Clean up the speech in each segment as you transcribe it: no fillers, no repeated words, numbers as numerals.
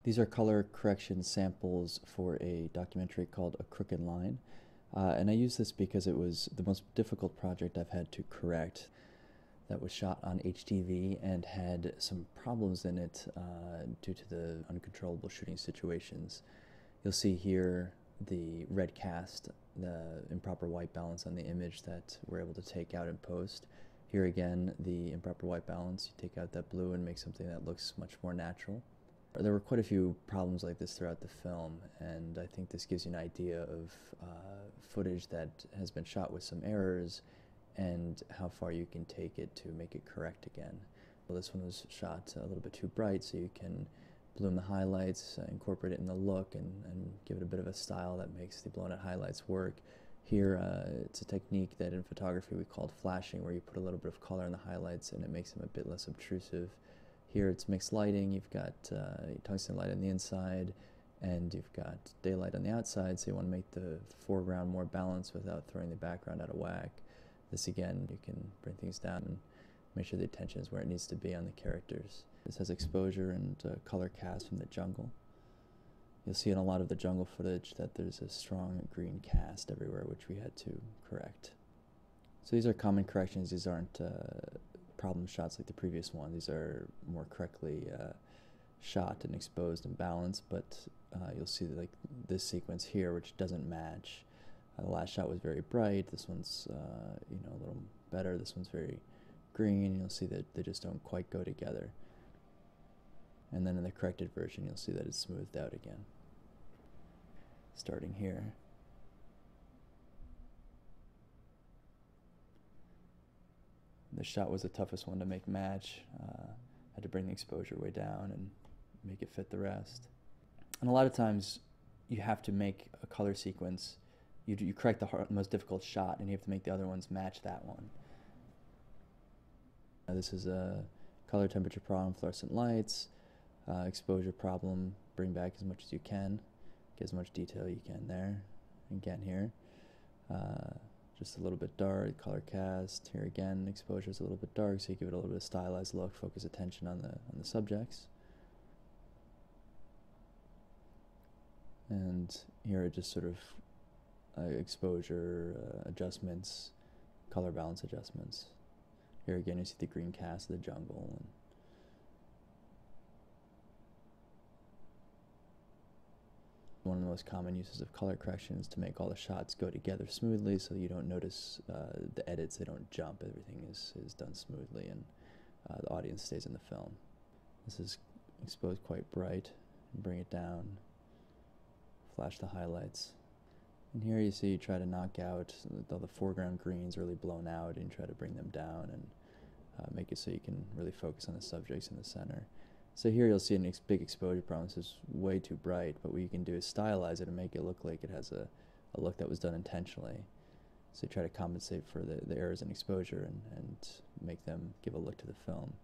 These are color correction samples for a documentary called A Crooked Line. And I use this because it was the most difficult project I've had to correct. That was shot on HDV and had some problems in it due to the uncontrollable shooting situations. You'll see here the red cast, the improper white balance on the image that we're able to take out in post. Here again, the improper white balance, you take out that blue and make something that looks much more natural. There were quite a few problems like this throughout the film, and I think this gives you an idea of footage that has been shot with some errors and how far you can take it to make it correct again. Well, this one was shot a little bit too bright, so you can bloom the highlights, incorporate it in the look, and give it a bit of a style that makes the blown out highlights work. Here, it's a technique that in photography we called flashing, where you put a little bit of color in the highlights and it makes them a bit less obtrusive. Here it's mixed lighting. You've got tungsten light on the inside and you've got daylight on the outside, so you want to make the foreground more balanced without throwing the background out of whack. This again, you can bring things down and make sure the attention is where it needs to be on the characters. This has exposure and color cast from the jungle. You'll see in a lot of the jungle footage that there's a strong green cast everywhere, which we had to correct. So these are common corrections. These aren't problem shots like the previous one. These are more correctly shot and exposed and balanced, but you'll see like this sequence here, which doesn't match. The last shot was very bright. This one's a little better. This one's very green. You'll see that they just don't quite go together. And then in the corrected version, you'll see that it's smoothed out again. Starting here. The shot was the toughest one to make match. Had to bring the exposure way down and make it fit the rest. And a lot of times you have to make a color sequence. You correct the most difficult shot and you have to make the other ones match that one. This is a color temperature problem, fluorescent lights, exposure problem, bring back as much as you can, get as much detail you can there. Again here. Just a little bit dark, color cast. Here again, exposure is a little bit dark, so you give it a little bit of stylized look, focus attention on the subjects. And here are just sort of exposure adjustments, color balance adjustments. Here again, you see the green cast of the jungle. And one of the most common uses of color correction is to make all the shots go together smoothly so you don't notice the edits, they don't jump, everything is done smoothly and the audience stays in the film. This is exposed quite bright, bring it down, flash the highlights. And here you see you try to knock out all the foreground greens really blown out and try to bring them down and make it so you can really focus on the subjects in the center. So here you'll see a big exposure problem. This is way too bright, but what you can do is stylize it and make it look like it has a look that was done intentionally. So you try to compensate for the errors in exposure and make them give a look to the film.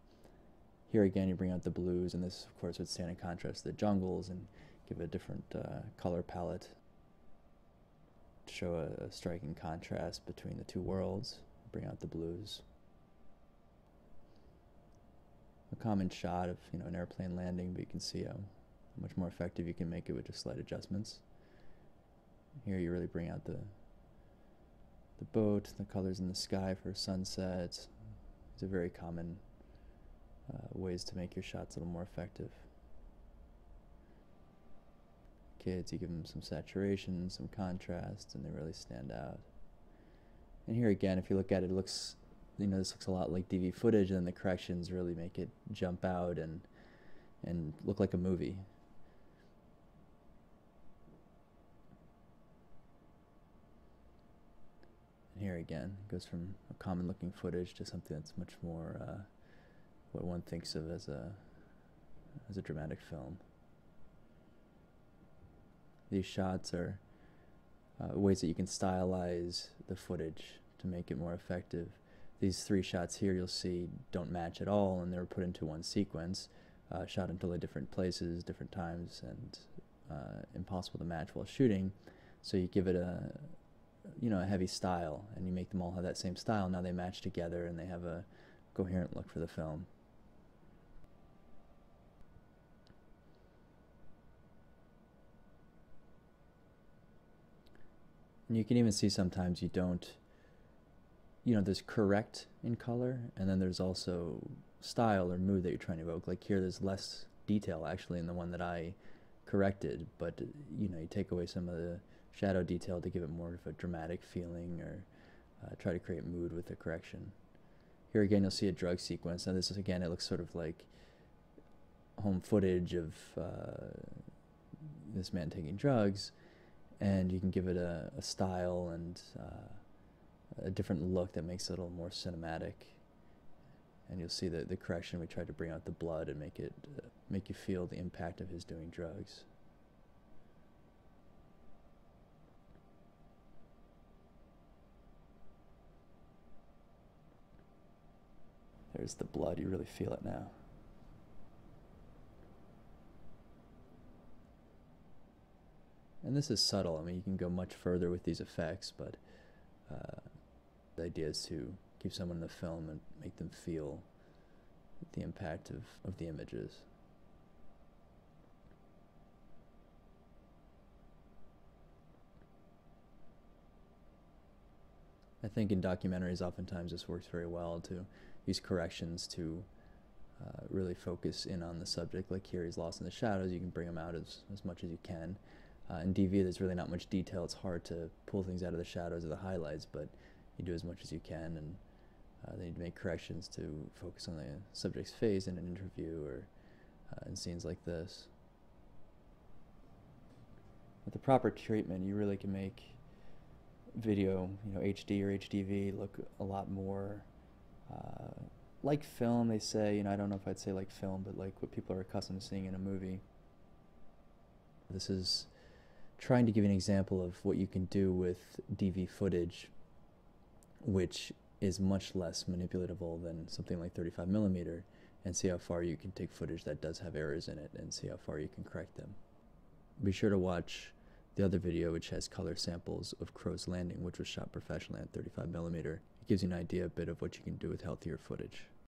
Here again you bring out the blues, and this of course would stand in contrast to the jungles and give a different color palette to show a striking contrast between the two worlds. Bring out the blues. A common shot of an airplane landing, but you can see how much more effective you can make it with just slight adjustments. Here you really bring out the boat, the colors in the sky for sunsets. These are very common ways to make your shots a little more effective. Kids, you give them some saturation, some contrast, and they really stand out. And here again, if you look at it, it looks this looks a lot like DV footage, and then the corrections really make it jump out and look like a movie. And here again, it goes from a common looking footage to something that's much more what one thinks of as a dramatic film. These shots are ways that you can stylize the footage to make it more effective. These three shots here you'll see don't match at all, and they were put into one sequence, shot in totally different places, different times, and impossible to match while shooting. So you give it a heavy style, and you make them all have that same style. Now they match together, and they have a coherent look for the film. And you can even see sometimes you don't, there's correct in color, and then there's also style or mood that you're trying to evoke. Like here, there's less detail actually in the one that I corrected, but you take away some of the shadow detail to give it more of a dramatic feeling, or try to create mood with the correction. Here again, you'll see a drug sequence. Now this is, again, it looks sort of like home footage of this man taking drugs, and you can give it a style and a different look that makes it a little more cinematic. And you'll see that the correction, we tried to bring out the blood and make you feel the impact of his doing drugs. There's the blood, you really feel it now. And this is subtle. I mean, you can go much further with these effects, but the idea is to keep someone in the film and make them feel the impact of the images. I think in documentaries oftentimes this works very well, to use corrections to really focus in on the subject. Like here, he's lost in the shadows. You can bring him out as much as you can. In DV, there's really not much detail. It's hard to pull things out of the shadows or the highlights, but you do as much as you can, and then you make corrections to focus on the subject's face in an interview or in scenes like this. With the proper treatment, you really can make video, HD or HDV, look a lot more like film, they say. I don't know if I'd say like film, but like what people are accustomed to seeing in a movie. This is trying to give an example of what you can do with DV footage, which is much less manipulatable than something like 35mm, and see how far you can take footage that does have errors in it and see how far you can correct them. Be sure to watch the other video, which has color samples of Crow's Landing, which was shot professionally at 35mm. It gives you an idea a bit of what you can do with healthier footage.